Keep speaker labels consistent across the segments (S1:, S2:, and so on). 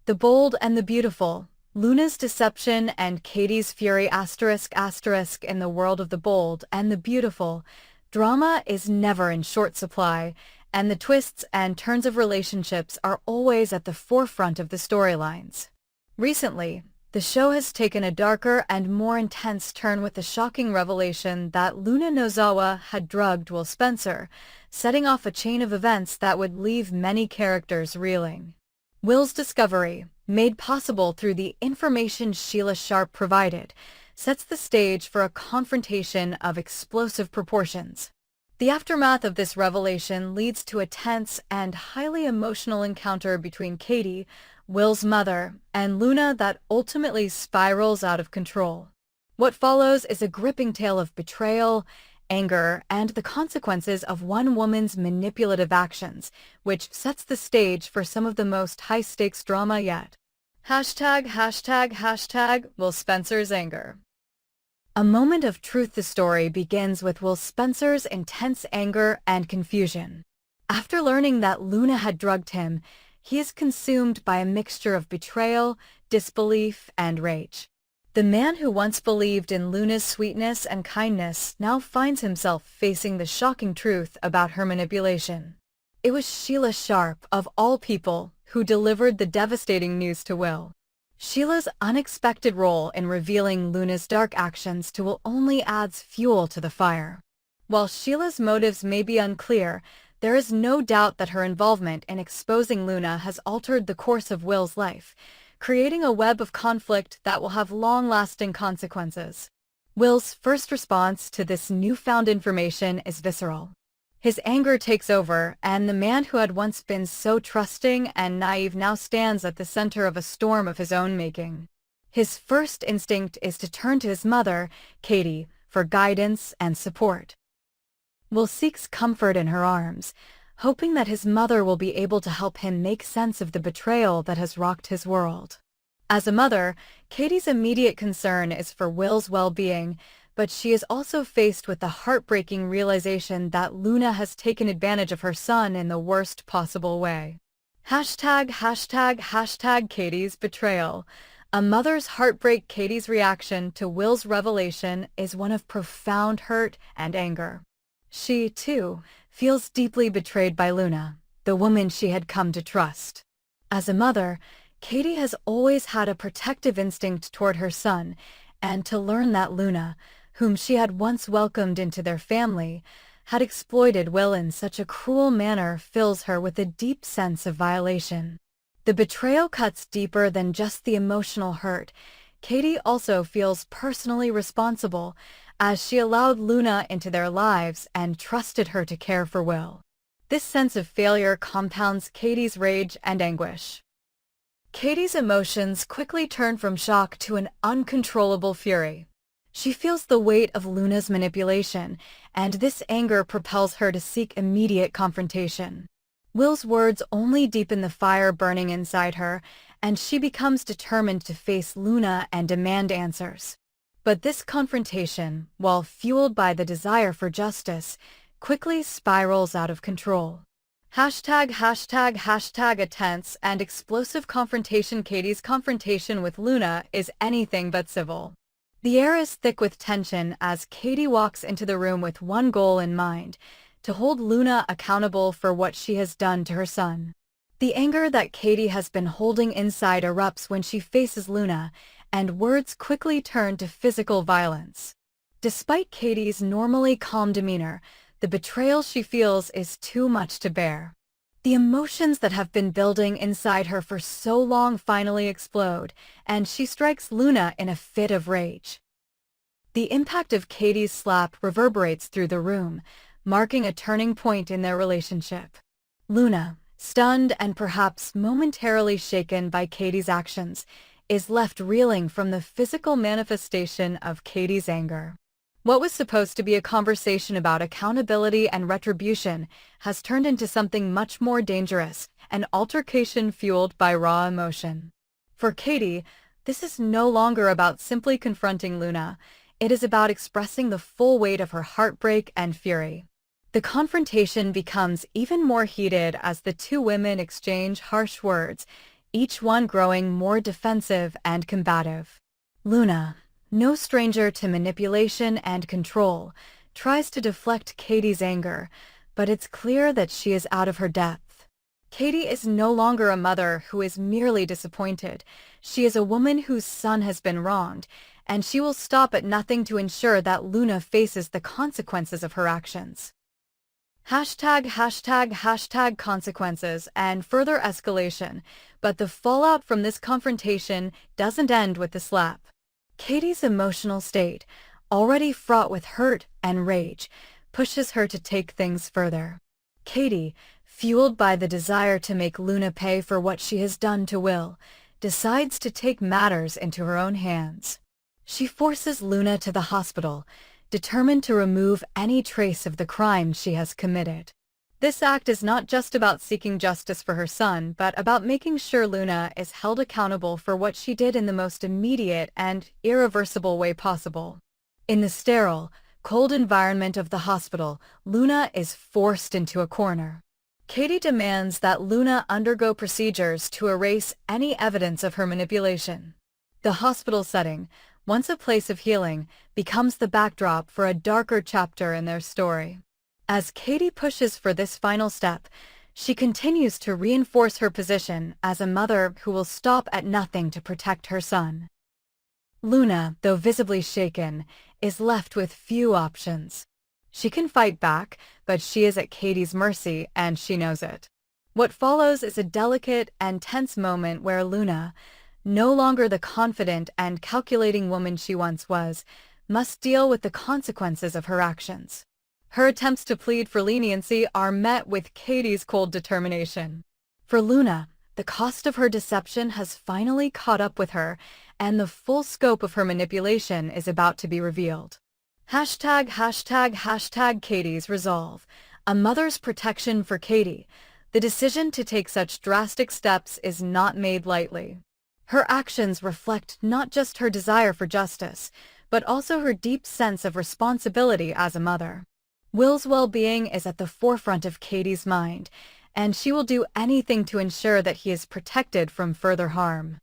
S1: The bold and the beautiful. Luna's deception and Katie's fury *** in the world of the bold and the beautiful. Drama is never in short supply, and the twists and turns of relationships are always at the forefront of the storylines. Recently, the show has taken a darker and more intense turn with the shocking revelation that Luna Nozawa had drugged Will Spencer, setting off a chain of events that would leave many characters reeling. Will's discovery, made possible through the information Sheila Sharp provided, sets the stage for a confrontation of explosive proportions. The aftermath of this revelation leads to a tense and highly emotional encounter between Katie, Will's mother, and Luna that ultimately spirals out of control. What follows is a gripping tale of betrayal, anger, and the consequences of one woman's manipulative actions, which sets the stage for some of the most high-stakes drama yet. Will Spencer's anger. A moment of truth. The story begins with Will Spencer's intense anger and confusion. After learning that Luna had drugged him, he is consumed by a mixture of betrayal, disbelief, and rage. The man who once believed in Luna's sweetness and kindness now finds himself facing the shocking truth about her manipulation. It was Sheila Sharp, of all people, who delivered the devastating news to Will. Sheila's unexpected role in revealing Luna's dark actions to Will only adds fuel to the fire. While Sheila's motives may be unclear, there is no doubt that her involvement in exposing Luna has altered the course of Will's life, creating a web of conflict that will have long-lasting consequences. Will's first response to this newfound information is visceral. His anger takes over, and the man who had once been so trusting and naive now stands at the center of a storm of his own making. His first instinct is to turn to his mother, Katie, for guidance and support. Will seeks comfort in her arms, hoping that his mother will be able to help him make sense of the betrayal that has rocked his world. As a mother, Katie's immediate concern is for Will's well-being, but she is also faced with the heartbreaking realization that Luna has taken advantage of her son in the worst possible way. Katie's betrayal. A mother's heartbreak. Katie's reaction to Will's revelation is one of profound hurt and anger. She, too, feels deeply betrayed by Luna, the woman she had come to trust. As a mother, Katie has always had a protective instinct toward her son, and to learn that Luna, whom she had once welcomed into their family, had exploited Will in such a cruel manner fills her with a deep sense of violation. The betrayal cuts deeper than just the emotional hurt. Katie also feels personally responsible, as she allowed Luna into their lives and trusted her to care for Will. This sense of failure compounds Katie's rage and anguish. Katie's emotions quickly turn from shock to an uncontrollable fury. She feels the weight of Luna's manipulation, and this anger propels her to seek immediate confrontation. Will's words only deepen the fire burning inside her, and she becomes determined to face Luna and demand answers. But this confrontation, while fueled by the desire for justice, quickly spirals out of control. A tense and explosive confrontation. Katie's confrontation with Luna is anything but civil. The air is thick with tension as Katie walks into the room with one goal in mind: to hold Luna accountable for what she has done to her son. The anger that Katie has been holding inside erupts when she faces Luna, and words quickly turn to physical violence. Despite Katie's normally calm demeanor, the betrayal she feels is too much to bear. The emotions that have been building inside her for so long finally explode, and she strikes Luna in a fit of rage. The impact of Katie's slap reverberates through the room, marking a turning point in their relationship. Luna, stunned and perhaps momentarily shaken by Katie's actions, is left reeling from the physical manifestation of Katie's anger. What was supposed to be a conversation about accountability and retribution has turned into something much more dangerous, an altercation fueled by raw emotion. For Katie, this is no longer about simply confronting Luna. It is about expressing the full weight of her heartbreak and fury. The confrontation becomes even more heated as the two women exchange harsh words, each one growing more defensive and combative. Luna, no stranger to manipulation and control, tries to deflect Katie's anger, but it's clear that she is out of her depth. Katie is no longer a mother who is merely disappointed. She is a woman whose son has been wronged, and she will stop at nothing to ensure that Luna faces the consequences of her actions. #### consequences and further escalation, but the fallout from this confrontation doesn't end with the slap. Katie's emotional state, already fraught with hurt and rage, pushes her to take things further. Katie, fueled by the desire to make Luna pay for what she has done to Will, decides to take matters into her own hands. She forces Luna to the hospital, determined to remove any trace of the crime she has committed. This act is not just about seeking justice for her son, but about making sure Luna is held accountable for what she did in the most immediate and irreversible way possible. In the sterile, cold environment of the hospital, Luna is forced into a corner. Katie demands that Luna undergo procedures to erase any evidence of her manipulation. The hospital setting, once a place of healing, becomes the backdrop for a darker chapter in their story. As Katie pushes for this final step, she continues to reinforce her position as a mother who will stop at nothing to protect her son. Luna, though visibly shaken, is left with few options. She can fight back, but she is at Katie's mercy, and she knows it. What follows is a delicate and tense moment where Luna, no longer the confident and calculating woman she once was, must deal with the consequences of her actions. Her attempts to plead for leniency are met with Katie's cold determination. For Luna, the cost of her deception has finally caught up with her, and the full scope of her manipulation is about to be revealed. #### Katie's resolve. A mother's protection for Katie. The decision to take such drastic steps is not made lightly. Her actions reflect not just her desire for justice, but also her deep sense of responsibility as a mother. Will's well-being is at the forefront of Katie's mind, and she will do anything to ensure that he is protected from further harm.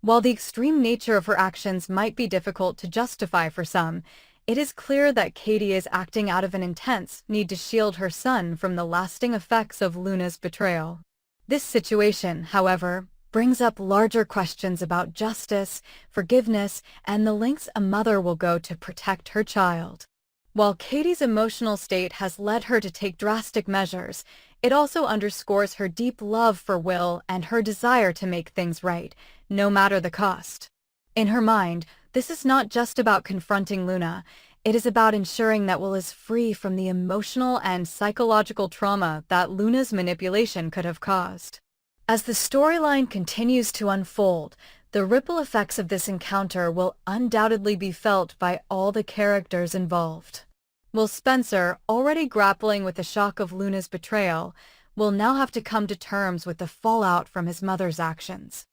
S1: While the extreme nature of her actions might be difficult to justify for some, it is clear that Katie is acting out of an intense need to shield her son from the lasting effects of Luna's betrayal. This situation, however, brings up larger questions about justice, forgiveness, and the lengths a mother will go to protect her child. While Katie's emotional state has led her to take drastic measures, it also underscores her deep love for Will and her desire to make things right, no matter the cost. In her mind, this is not just about confronting Luna, it is about ensuring that Will is free from the emotional and psychological trauma that Luna's manipulation could have caused. As the storyline continues to unfold, the ripple effects of this encounter will undoubtedly be felt by all the characters involved. Will Spencer, already grappling with the shock of Luna's betrayal, will now have to come to terms with the fallout from his mother's actions.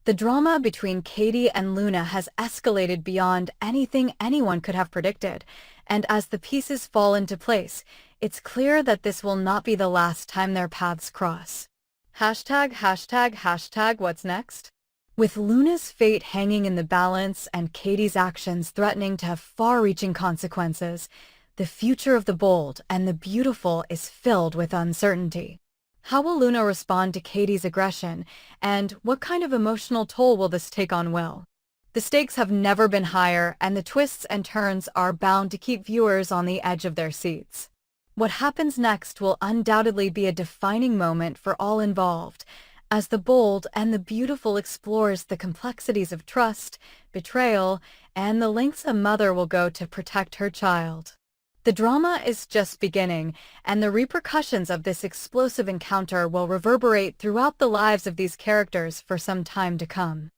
S1: The drama between Katie and Luna has escalated beyond anything anyone could have predicted, and as the pieces fall into place, it's clear that this will not be the last time their paths cross. #### What's next? With Luna's fate hanging in the balance and Katie's actions threatening to have far-reaching consequences, the future of the bold and the beautiful is filled with uncertainty. How will Luna respond to Katie's aggression, and what kind of emotional toll will this take on Will? The stakes have never been higher, and the twists and turns are bound to keep viewers on the edge of their seats. What happens next will undoubtedly be a defining moment for all involved, as the bold and the beautiful explores the complexities of trust, betrayal, and the lengths a mother will go to protect her child. The drama is just beginning, and the repercussions of this explosive encounter will reverberate throughout the lives of these characters for some time to come.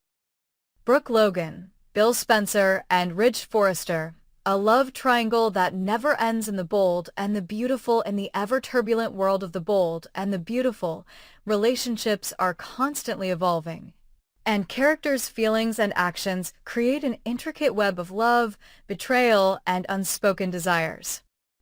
S1: Brooke Logan, Bill Spencer, and Ridge Forrester, a love triangle that never ends in the bold and the beautiful in the ever-turbulent world of the bold and the beautiful. Relationships are constantly evolving, and characters' feelings and actions create an intricate web of love, betrayal, and unspoken desires.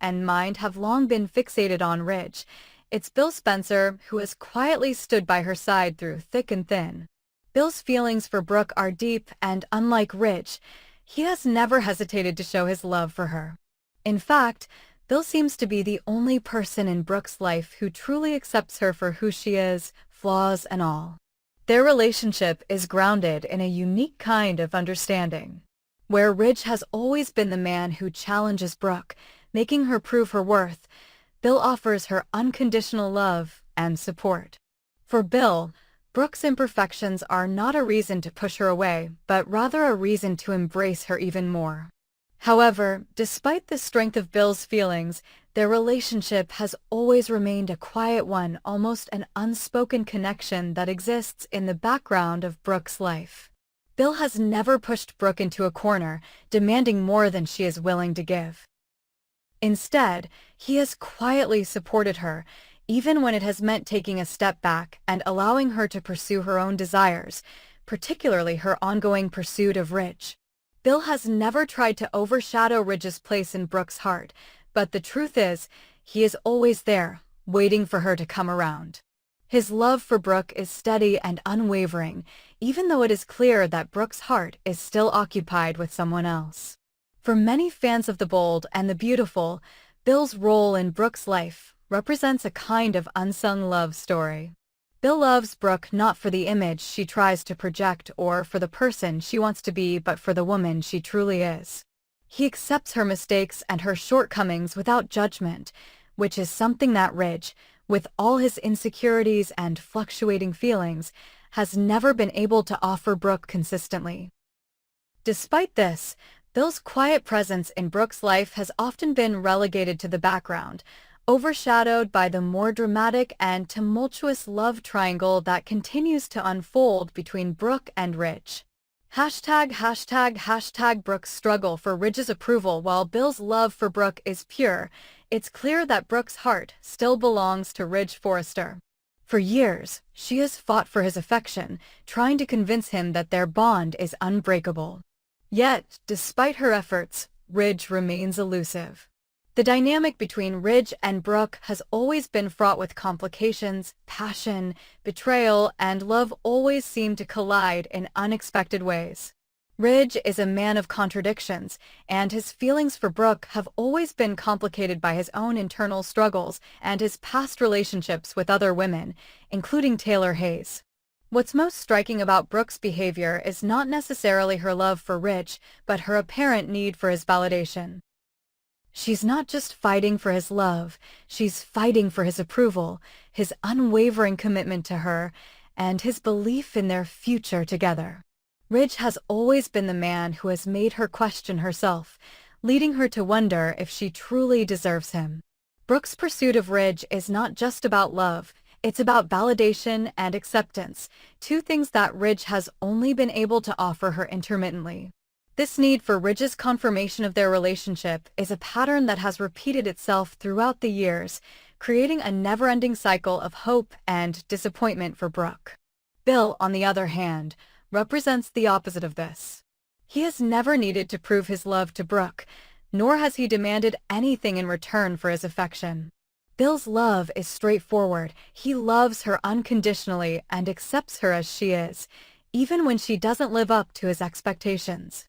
S1: and mind have long been fixated on Ridge. It's Bill Spencer who has quietly stood by her side through thick and thin. Bill's feelings for Brooke are deep, and unlike Ridge, he has never hesitated to show his love for her. In fact, Bill seems to be the only person in Brooke's life who truly accepts her for who she is, flaws and all. Their relationship is grounded in a unique kind of understanding. Where Ridge has always been the man who challenges Brooke, making her prove her worth, Bill offers her unconditional love and support. For Bill, Brooke's imperfections are not a reason to push her away, but rather a reason to embrace her even more. However, despite the strength of Bill's feelings, their relationship has always remained a quiet one, almost an unspoken connection that exists in the background of Brooke's life. Bill has never pushed Brooke into a corner, demanding more than she is willing to give. Instead, he has quietly supported her, even when it has meant taking a step back and allowing her to pursue her own desires, particularly her ongoing pursuit of Ridge. Bill has never tried to overshadow Ridge's place in Brooke's heart, but the truth is, he is always there, waiting for her to come around. His love for Brooke is steady and unwavering, even though it is clear that Brooke's heart is still occupied with someone else. For many fans of the bold and the beautiful, Bill's role in Brooke's life represents a kind of unsung love story. Bill loves Brooke not for the image she tries to project or for the person she wants to be, but for the woman she truly is. He accepts her mistakes and her shortcomings without judgment, which is something that Ridge, with all his insecurities and fluctuating feelings, has never been able to offer Brooke consistently. Despite this, Bill's quiet presence in Brooke's life has often been relegated to the background, overshadowed by the more dramatic and tumultuous love triangle that continues to unfold between Brooke and Ridge. Brooke's struggle for Ridge's approval. While Bill's love for Brooke is pure, it's clear that Brooke's heart still belongs to Ridge Forrester. For years, she has fought for his affection, trying to convince him that their bond is unbreakable. Yet, despite her efforts, Ridge remains elusive. The dynamic between Ridge and Brooke has always been fraught with complications, passion, betrayal, and love always seem to collide in unexpected ways. Ridge is a man of contradictions, and his feelings for Brooke have always been complicated by his own internal struggles and his past relationships with other women, including Taylor Hayes. What's most striking about Brooke's behavior is not necessarily her love for Ridge, but her apparent need for his validation. She's not just fighting for his love, she's fighting for his approval, his unwavering commitment to her, and his belief in their future together. Ridge has always been the man who has made her question herself, leading her to wonder if she truly deserves him. Brooke's pursuit of Ridge is not just about love, it's about validation and acceptance, two things that Ridge has only been able to offer her intermittently. This need for Ridge's confirmation of their relationship is a pattern that has repeated itself throughout the years, creating a never-ending cycle of hope and disappointment for Brooke. Bill, on the other hand, represents the opposite of this. He has never needed to prove his love to Brooke, nor has he demanded anything in return for his affection. Bill's love is straightforward. He loves her unconditionally and accepts her as she is, even when she doesn't live up to his expectations.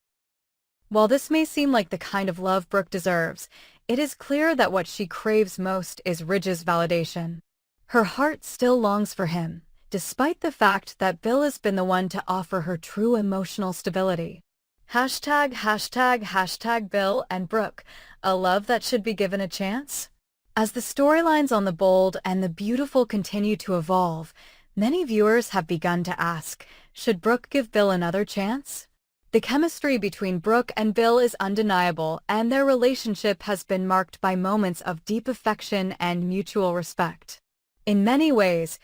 S1: While this may seem like the kind of love Brooke deserves, it is clear that what she craves most is Ridge's validation. Her heart still longs for him, despite the fact that Bill has been the one to offer her true emotional stability. Hashtag Bill and Brooke, a love that should be given a chance? As the storylines on The Bold and The Beautiful continue to evolve, many viewers have begun to ask, should Brooke give Bill another chance? The chemistry between Brooke and Bill is undeniable, and their relationship has been marked by moments of deep affection and mutual respect. In many ways,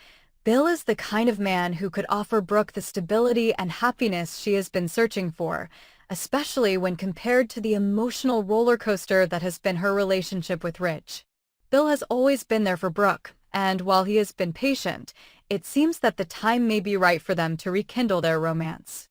S1: Bill is the kind of man who could offer Brooke the stability and happiness she has been searching for, especially when compared to the emotional roller coaster that has been her relationship with Rich. Bill has always been there for Brooke, and while he has been patient, it seems that the time may be right for them to rekindle their romance.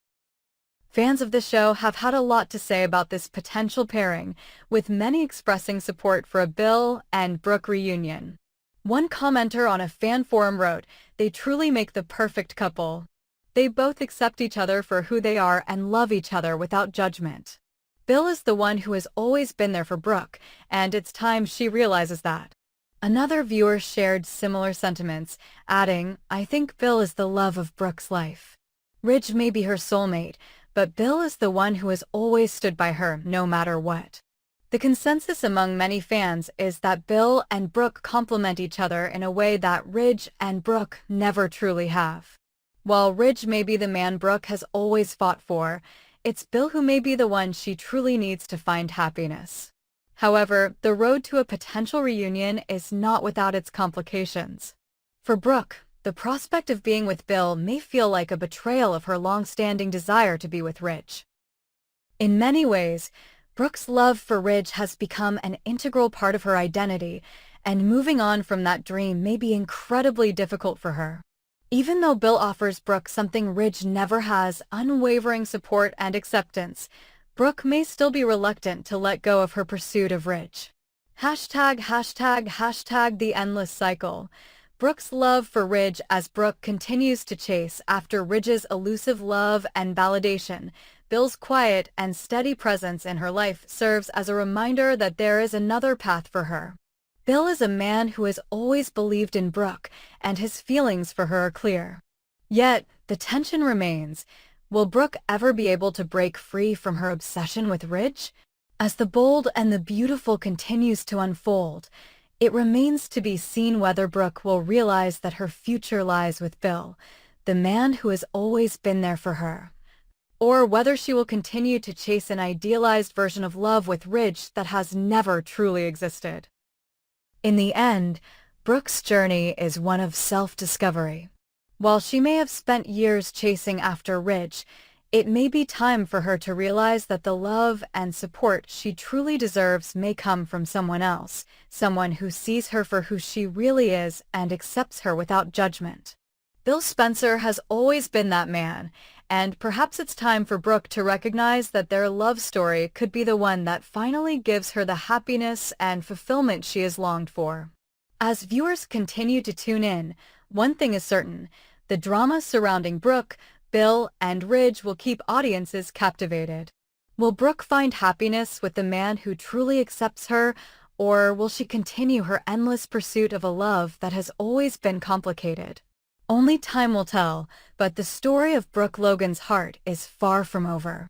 S1: Fans of the show have had a lot to say about this potential pairing, with many expressing support for a Bill and Brooke reunion. One commenter on a fan forum wrote, "They truly make the perfect couple. They both accept each other for who they are and love each other without judgment." Bill is the one who has always been there for Brooke, and it's time she realizes that. Another viewer shared similar sentiments, adding, "I think Bill is the love of Brooke's life. Ridge may be her soulmate, but Bill is the one who has always stood by her, no matter what." The consensus among many fans is that Bill and Brooke complement each other in a way that Ridge and Brooke never truly have. While Ridge may be the man Brooke has always fought for, it's Bill who may be the one she truly needs to find happiness. However, the road to a potential reunion is not without its complications. For Brooke, the prospect of being with Bill may feel like a betrayal of her long-standing desire to be with Ridge. In many ways, Brooke's love for Ridge has become an integral part of her identity, and moving on from that dream may be incredibly difficult for her. Even though Bill offers Brooke something Ridge never has, unwavering support and acceptance, Brooke may still be reluctant to let go of her pursuit of Ridge. Hashtag the endless cycle. Brooke's love for Ridge as Brooke continues to chase after Ridge's elusive love and validation. Bill's quiet and steady presence in her life serves as a reminder that there is another path for her. Bill is a man who has always believed in Brooke, and his feelings for her are clear. Yet, the tension remains. Will Brooke ever be able to break free from her obsession with Ridge? As The Bold and the Beautiful continues to unfold, it remains to be seen whether Brooke will realize that her future lies with Bill, the man who has always been there for her, or whether she will continue to chase an idealized version of love with Ridge that has never truly existed. In the end, Brooke's journey is one of self-discovery. While she may have spent years chasing after Ridge, it may be time for her to realize that the love and support she truly deserves may come from someone else, someone who sees her for who she really is and accepts her without judgment. Bill Spencer has always been that man, and perhaps it's time for Brooke to recognize that their love story could be the one that finally gives her the happiness and fulfillment she has longed for. As viewers continue to tune in, one thing is certain: the drama surrounding Brooke, Bill, and Ridge will keep audiences captivated. Will Brooke find happiness with the man who truly accepts her, or will she continue her endless pursuit of a love that has always been complicated? Only time will tell, but the story of Brooke Logan's heart is far from over.